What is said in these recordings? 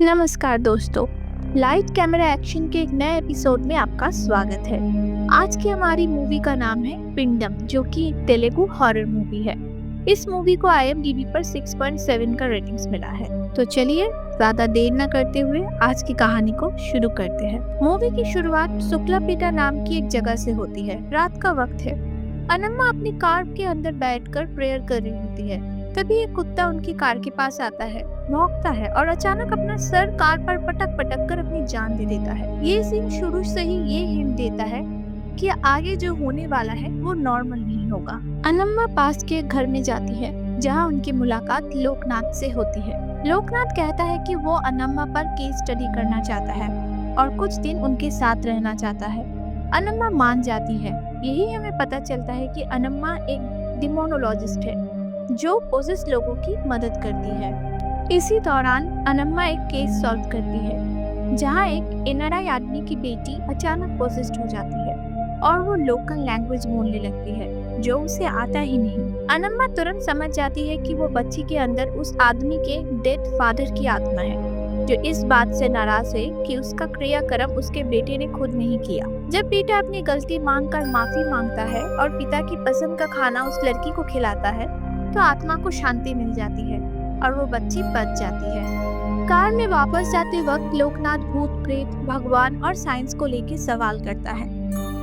नमस्कार दोस्तों। Light camera action के एक नए एपिसोड में आपका स्वागत है। आज की हमारी मूवी का नाम है पिंडम, जो कि एक तेलुगु हॉरर मूवी है। इस मूवी को IMDb पर 6.7 का रेटिंग्स मिला है। तो चलिए ज्यादा देर न करते हुए आज की कहानी को शुरू करते हैं। मूवी की शुरुआत सुक्लापेटा नाम की एक जगह से होती है। रात का वक्त है। अनम्मा अपनी कार के अंदर बैठकर प्रेयर कर रही होती है। तभी एक कुत्ता उनकी कार के पास आता है, भौंकता है और अचानक अपना सर कार पर पटक पटक कर अपनी जान दे देता है। ये सीन शुरू से ही ये हिंट देता है कि आगे जो होने वाला है वो नॉर्मल नहीं होगा। अनम्मा पास के घर में जाती है जहाँ उनकी मुलाकात लोकनाथ से होती है। लोकनाथ कहता है कि वो अनम्मा पर केस स्टडी करना चाहता है और कुछ दिन उनके साथ रहना चाहता है। अनम्मा मान जाती है। यही हमें पता चलता है कि अनम्मा एक डिमोनोलॉजिस्ट है जो पोजेस लोगों की मदद करती है। इसी दौरान अनम्मा एक केस सॉल्व करती है जहां एक एनआरआई आदमी की बेटी अचानक पोजेस्ड हो जाती है और वो लोकल लैंग्वेज बोलने लगती है जो उसे आता ही नहीं। अनम्मा तुरंत समझ जाती है कि वो बच्ची के अंदर उस आदमी के डेड फादर की आत्मा है जो इस बात से नाराज है कि उसका क्रियाक्रम उसके बेटे ने खुद नहीं किया। जब बेटा अपनी गलती मांगकर माफी मांगता है और पिता की पसंद का खाना उस लड़की को खिलाता है तो आत्मा को शांति मिल जाती है और वो बच्ची बच जाती है। कार में वापस जाते वक्त लोकनाथ भूत प्रेत, भगवान और साइंस को लेकर सवाल करता है।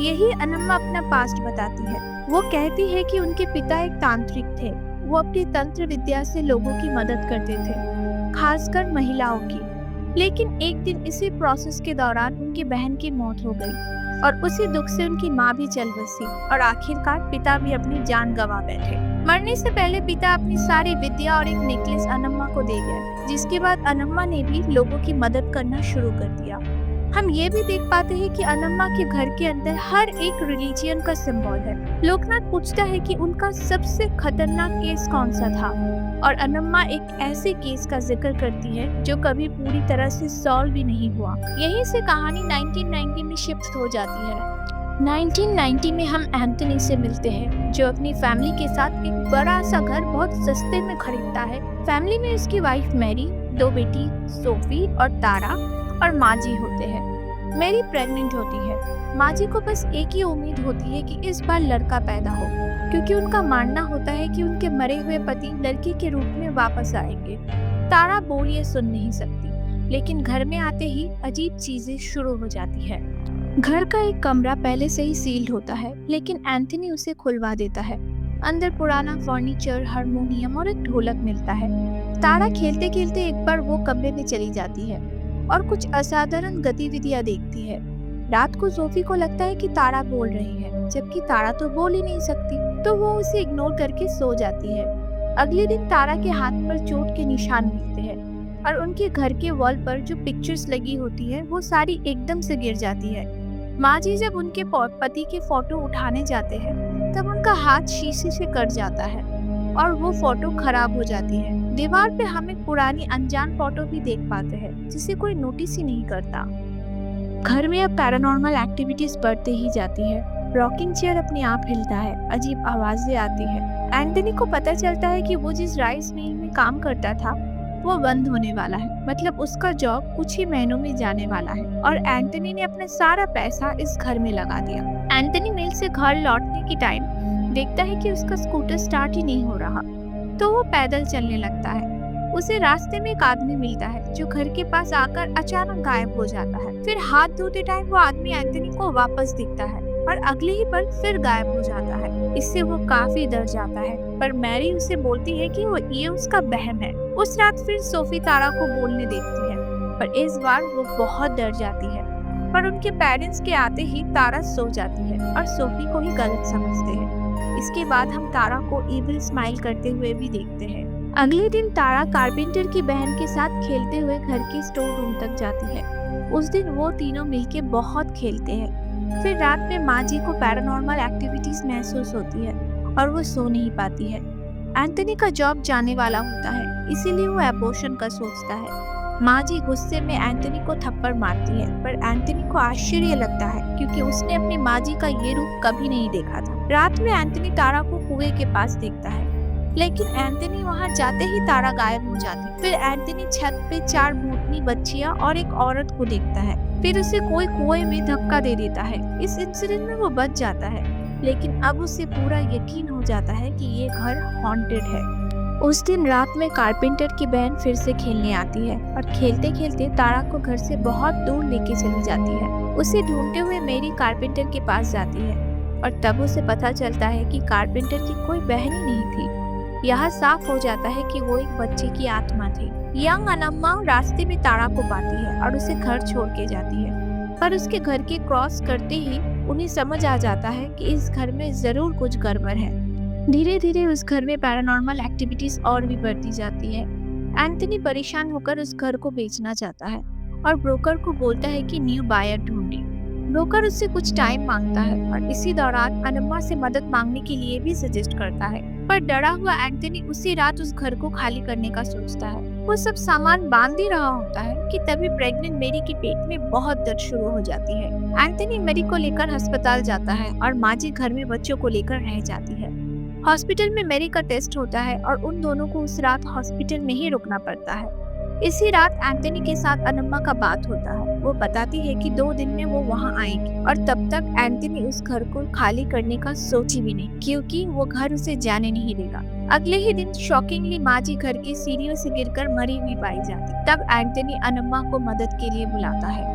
यही अनम्मा अपना पास्ट बताती है। वो कहती है कि उनके पिता एक तांत्रिक थे। वो अपनी तंत्र विद्या से लोगों की मदद करते थे, खासकर महिलाओं की। लेकिन एक दिन इसी प्रोसेस के दौरान उनकी बहन की मौत हो गई और उसी दुख से उनकी माँ भी चल बसी और आखिरकार पिता भी अपनी जान गंवा बैठे। मरने से पहले पिता अपनी सारी विद्या और एक नेकलेस अनम्मा को दे गया, जिसके बाद अनम्मा ने भी लोगों की मदद करना शुरू कर दिया। हम ये भी देख पाते हैं कि अनम्मा के घर के अंदर हर एक रिलीजियन का सिंबल है। लोकनाथ पूछता है कि उनका सबसे खतरनाक केस कौन सा था और अनम्मा एक ऐसे केस का जिक्र करती है जो कभी पूरी तरह से सॉल्व भी नहीं हुआ। यहीं से कहानी 1990 में शिफ्ट हो जाती है। 1990 में हम एंथनी से मिलते हैं जो अपनी फैमिली के साथ एक बड़ा सा घर बहुत सस्ते में खरीदता है। फैमिली में उसकी वाइफ मैरी, दो बेटी सोफी और तारा और माजी होते हैं। मैरी प्रेग्नेंट होती है। माजी को बस एक ही उम्मीद होती है कि इस बार लड़का पैदा हो, क्योंकि उनका मानना होता है कि उनके मरे हुए पति लड़के के रूप में वापस आएंगे। तारा बोल ये सुन नहीं सकती, लेकिन घर में आते ही अजीब चीजें शुरू हो जाती है। घर का एक कमरा पहले से ही सील्ड होता है, लेकिन एंथनी उसे खुलवा देता है। अंदर पुराना फर्नीचर, हारमोनियम और एक ढोलक मिलता है। तारा खेलते खेलते एक बार वो कमरे में चली जाती है और कुछ असाधारण गतिविधियां देखती है। रात को सोफी को लगता है कि तारा बोल रही है, जबकि तारा तो बोल ही नहीं सकती, तो वो उसे इग्नोर करके सो जाती है। अगले दिन तारा के हाथ पर चोट के निशान मिलते हैं और उनके घर के वॉल पर जो पिक्चर्स लगी होती है वो सारी एकदम से गिर जाती है। माँ जी जब उनके पति के फोटो उठाने जाते हैं तब उनका हाथ शीशे से कट जाता है और वो फोटो खराब हो जाती है। दीवार पे हम एक पुरानी अनजान फोटो भी देख पाते हैं जिसे कोई नोटिस ही नहीं करता। घर में अब पैरानॉर्मल एक्टिविटीज बढ़ते ही जाती है। रॉकिंग चेयर अपने आप हिलता है, अजीब आवाजें आती है। एंथनी को पता चलता है कि वो जिस राइस मिल में काम करता था वो बंद होने वाला है, मतलब उसका जॉब कुछ ही महीनों में जाने वाला है और एंथनी ने अपना सारा पैसा इस घर में लगा दिया। एंथनी मिल से घर लौटने की टाइम देखता है कि उसका स्कूटर स्टार्ट ही नहीं हो रहा, तो वो पैदल चलने लगता है। उसे रास्ते में एक आदमी मिलता है जो घर के पास आकर अचानक गायब हो जाता है। फिर हाथ धोते टाइम वो आदमी एंथनी को वापस दिखता है और अगले ही पल फिर गायब हो जाता है। इससे वो काफी डर जाता है, पर मैरी उसे बोलती है कि वो ये उसका बहन है। उस रात फिर सोफी तारा को बोलने देखती है, पर इस बार वो बहुत डर जाती है। पर उनके पेरेंट्स के आते ही तारा सो जाती है और सोफी को ही गलत समझते हैं। इसके बाद हम तारा को इविल स्माइल करते हुए भी देखते हैं। अगले दिन तारा कारपेंटर की बहन के साथ खेलते हुए घर के स्टोर रूम तक जाती है। उस दिन वो तीनों मिलके बहुत खेलते हैं। फिर रात में माँ जी को पैरानॉर्मल एक्टिविटीज महसूस होती है और वो सो नहीं पाती है। एंथनी का जॉब जाने वाला होता है, इसीलिए वो एबॉर्शन का सोचता है। माँ जी गुस्से में एंथनी को थप्पड़ मारती है, पर एंथनी को आश्चर्य लगता है क्योंकि उसने अपनी माँ जी का ये रूप कभी नहीं देखा था। रात में एंथनी तारा को कुएं के पास देखता है। लेकिन एंथनी वहां जाते ही तारा गायब हो जाती। फिर एंथनी छत पे 4 भूतनी बच्चियां और एक औरत को देखता है। फिर उसे कोई कुएं में धक्का दे देता है। इस इंसिडेंट में वो बच जाता है, लेकिन अब उसे पूरा यकीन हो जाता है कि ये घर हॉन्टेड है। उस दिन रात में कारपेंटर की बहन फिर से खेलने आती है और खेलते खेलते तारा को घर से बहुत दूर लेके चली जाती है। उसे ढूंढते हुए मेरी कारपेंटर के पास जाती है और तब उसे पता चलता है कि कारपेंटर की कोई बहन ही नहीं थी। यह साफ हो जाता है कि वो एक बच्चे की आत्मा थी। यंग अनम्मा रास्ते में तारा को पाती है और उसे घर छोड़ के जाती है, पर उसके घर के क्रॉस करते ही उन्हें समझ आ जाता है कि इस घर में जरूर कुछ गड़बड़ है। धीरे धीरे उस घर में पैरानॉर्मल एक्टिविटीज और भी बढ़ती जाती है। एंथनी परेशान होकर उस घर को बेचना चाहता है और ब्रोकर को बोलता है कि न्यू बायर ढूंढे। ब्रोकर उससे कुछ टाइम मांगता है और इसी दौरान अनम्मा से मदद मांगने के लिए भी सजेस्ट करता है, पर डरा हुआ एंथनी उसी रात उस घर को खाली करने का सोचता है। वो सब सामान बांध ही रहा होता है कि तभी प्रेग्नेंट मेरी के पेट में बहुत दर्द शुरू हो जाती है। एंथनी मेरी को लेकर अस्पताल जाता है और माजी घर में बच्चों को लेकर रह जाती है। हॉस्पिटल में मेरी का टेस्ट होता है और उन दोनों को उस रात हॉस्पिटल में ही रुकना पड़ता है। इसी रात एंथनी के साथ अनम्मा का बात होता है। वो बताती है कि 2 दिन में वो वहाँ आएगी और तब तक एंथनी उस घर को खाली करने का सोची भी नहीं, क्योंकि वो घर उसे जाने नहीं देगा। अगले ही दिन शॉकिंगली माजी घर की सीढ़ियों से गिरकर मरी हुई पाई जाती। तब एंथनी अनम्मा को मदद के लिए बुलाता है।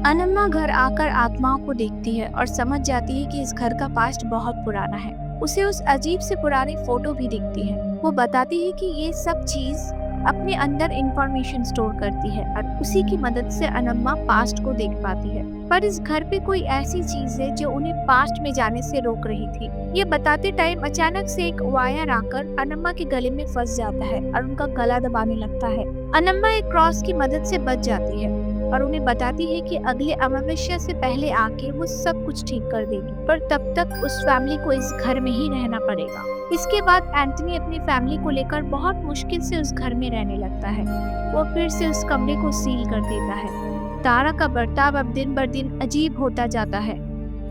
अनम्मा घर आकर आत्माओं को देखती है और समझ जाती है कि इस घर का पास्ट बहुत पुराना है। उसे उस अजीब से पुरानी फोटो भी दिखती है। वो बताती है कि ये सब चीज अपने अंदर इंफॉर्मेशन स्टोर करती है और उसी की मदद से अनम्मा पास्ट को देख पाती है। पर इस घर पे कोई ऐसी चीज है जो उन्हें पास्ट में जाने से रोक रही थी। ये बताते टाइम अचानक से एक वायर आकर अनम्मा के गले में फंस जाता है और उनका गला दबाने लगता है। अनम्मा एक क्रॉस की मदद से बच जाती है और उन्हें बताती है कि अगले अमावस्या से पहले आके वो सब कुछ ठीक कर देगी, पर तब तक उस फैमिली को इस घर में ही रहना पड़ेगा। इसके बाद एंथनी अपनी फैमिली को लेकर बहुत मुश्किल से उस घर में रहने लगता है। वो फिर से उस कमरे को सील कर देता है। तारा का बर्ताव अब दिन बर दिन अजीब होता जाता है।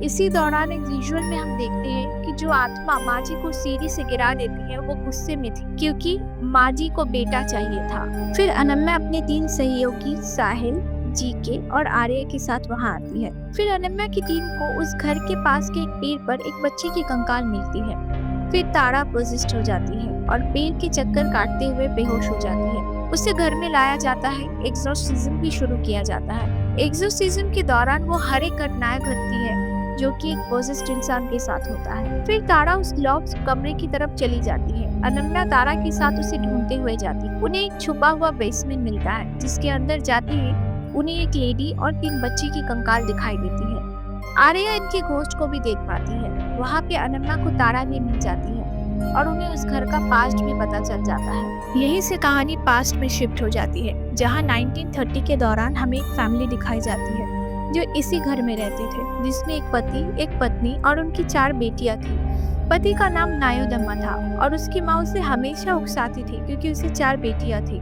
इसी दौरान एक विजुअल में हम देखते हैं कि जो आत्मा माजी को सीढ़ी से गिरा देती है वो गुस्से में थी, क्योंकि माजी को बेटा चाहिए था। फिर अनम्मा अपने 3 सहयोगी साहिल, जीके और आर्य के साथ वहां आती है। फिर अनम्मा की टीम को उस घर के पास के एक पेड़ पर एक बच्चे की कंकाल मिलती है। फिर तारा पोजेस्ड हो जाती है और पेड़ के चक्कर काटते हुए बेहोश हो जाती है। उसे घर में लाया जाता है। एक्सोर्सिज्म भी शुरू किया जाता है। एक्सोर्सिज्म के दौरान वो हर एक घटनाएं घटती है जो कि एक पोजेस्ड इंसान के साथ होता है। फिर तारा उस लॉक्ड कमरे की तरफ चली जाती है। अनन्या तारा के साथ उसे ढूंढते हुए जाती है। उन्हें एक छुपा हुआ बेसमेंट मिलता है, जिसके अंदर जाते ही उन्हें एक लेडी और 3 बच्ची की कंकाल दिखाई देती है। आर्या इनकी घोस्ट को भी देख पाती है। वहाँ पे अनन्या को तारा भी मिल जाती है और उन्हें उस घर का पास्ट भी पता चल जाता है। यहीं से कहानी पास्ट में शिफ्ट हो जाती है, जहाँ 1930 के दौरान हमें एक फैमिली दिखाई जाती है जो इसी घर में रहते थे, जिसमें एक पति, एक पत्नी और उनकी 4 बेटियां थी। पति का नाम नायोदम्मा था और उसकी माँ उसे हमेशा उकसाती थी क्योंकि उसे 4 बेटियां थी।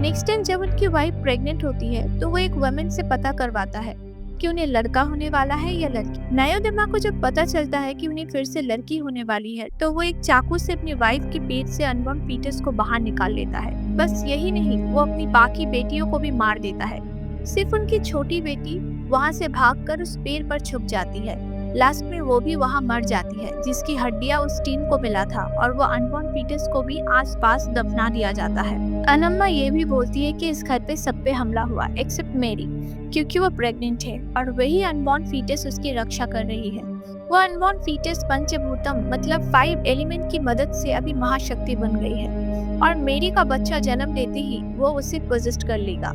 नेक्स्ट टाइम जब उनकी वाइफ प्रेग्नेंट होती है तो वो एक वुमन से पता करवाता है कि उन्हें लड़का होने वाला है या लड़की। नायोदम्मा को जब पता चलता है कि उन्हें फिर से लड़की होने वाली है तो वो एक चाकू से अपनी वाइफ के पेट से अनबॉर्न फीटस को बाहर निकाल लेता है। बस यही नहीं, वो अपनी बाकी बेटियों को भी मार देता है। सिर्फ उनकी छोटी बेटी वहाँ से भागकर उस पेड़ पर छुप जाती है। लास्ट में वो भी वहाँ मर जाती है, जिसकी हड्डियां उस टीम को मिला था और वो अनबॉर्न फीटस को भी आसपास दफना दिया जाता है। अनम्मा ये भी बोलती है कि इस घर पे सब पे हमला हुआ एक्सेप्ट मेरी, क्योंकि वो प्रेग्नेंट है और वही अनबॉर्न फीटस उसकी रक्षा कर रही है। वो अनबॉर्न फीटस पंचभूतम मतलब 5 एलिमेंट की मदद से अभी महाशक्ति बन गई है और मेरी का बच्चा जन्म देते ही वो उसे पोजेस्ट कर लेगा।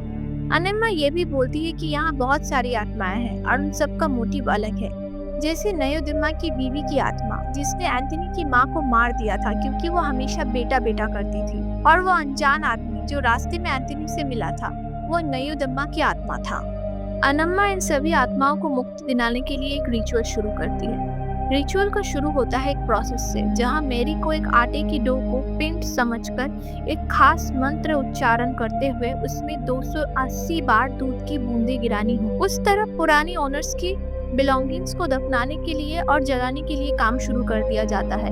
अनम्मा ये भी बोलती है कि यहाँ बहुत सारी आत्माएं हैं और उन सबका मोटिव अलग है, जैसे नायोदम्मा की बीवी की आत्मा जिसने एंथनी की माँ को मार दिया था क्योंकि वो हमेशा बेटा बेटा करती थी, और वो अनजान आदमी जो रास्ते में एंथनी से मिला था वो नायोदम्मा की आत्मा था। अनम्मा इन सभी आत्माओं को मुक्ति दिलाने के लिए एक रिचुअल शुरू करती है। रिचुअल का शुरू होता है एक प्रोसेस से, जहाँ मेरी को एक आटे की डो को पिंड समझकर एक खास मंत्र उच्चारण करते हुए उसमें 280 बार दूध की बूंदें गिरानी हो। उस तरफ पुरानी ओनर्स की बिलोंगिंग्स को दफनाने के लिए और जलाने के लिए काम शुरू कर दिया जाता है।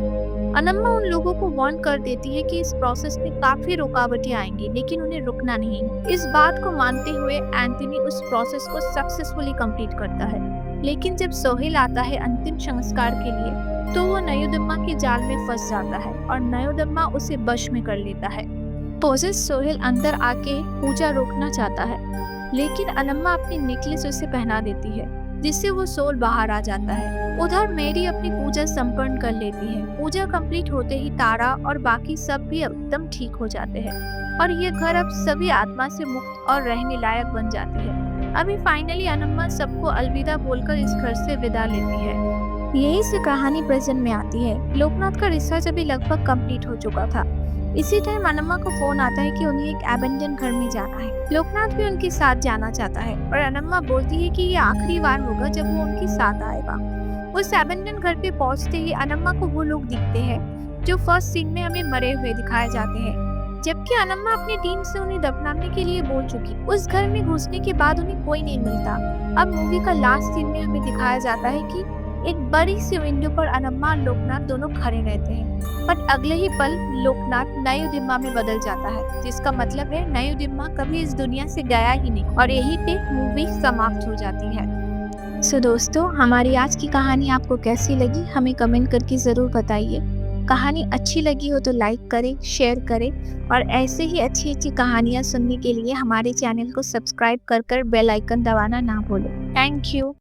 अनम्मा उन लोगों को वार्न कर देती है कि इस प्रोसेस में काफी रुकावटें आएंगी, लेकिन उन्हें रुकना नहीं है। इस बात को मानते हुए एंथनी उस प्रोसेस को सक्सेसफुली कंप्लीट करता है। लेकिन जब सोहेल आता है अंतिम संस्कार के लिए, तो वो नयोदम्मा के जाल में फंस जाता है और नयोदम्मा उसे वश में कर लेता है। पोजेस सोहेल अंदर आके पूजा रोकना चाहता है, लेकिन अनम्मा अपनी नेकलेस उसे पहना देती है, जिससे वो सोल बाहर आ जाता है। उधर मेरी अपनी पूजा संपन्न कर लेती है। पूजा कंप्लीट होते ही तारा और बाकी सब भी एकदम ठीक हो जाते हैं और ये घर अब सभी आत्मा से मुक्त और रहने लायक बन जाती है। अभी फाइनली अनम्मा सबको अलविदा बोलकर इस घर से विदा लेती है। यही से कहानी प्रेजेंट में आती है। लोकनाथ का रिसर्च अभी लगभग कंप्लीट हो चुका था। इसी टाइम अनम्मा को फोन आता है कि उन्हें एक एबेंडन घर में जाना है। लोकनाथ भी उनके साथ जाना चाहता है और अनम्मा बोलती है कि ये आखिरी बार होगा जब वो उनके साथ आएगा। उस एबेंडन घर पे पहुंचते ही अनम्मा को वो लोग दिखते हैं जो फर्स्ट सीन में हमें मरे हुए दिखाए जाते हैं, जबकि अनम्मा अपनी टीम से उन्हें दफनाने के लिए बोल चुकी। उस घर में घुसने के बाद उन्हें कोई नहीं मिलता। अब मूवी का लास्ट सीन में हमें दिखाया जाता है कि एक बड़ी सी विंडो पर अनम्मा और लोकनाथ दोनों खड़े रहते हैं, पर अगले ही पल लोकनाथ नयोदिम्मा में बदल जाता है, जिसका मतलब है नयोदिम्मा कभी इस दुनिया से गया ही नहीं और यहीं पे मूवी समाप्त हो जाती है। सो दोस्तों, हमारी आज की कहानी आपको कैसी लगी हमें कमेंट करके ज़रूर बताइए। कहानी अच्छी लगी हो तो लाइक करें, शेयर करें और ऐसे ही अच्छी अच्छी कहानियाँ सुनने के लिए हमारे चैनल को सब्सक्राइब कर बेल आइकन दबाना ना भूलें। Thank you.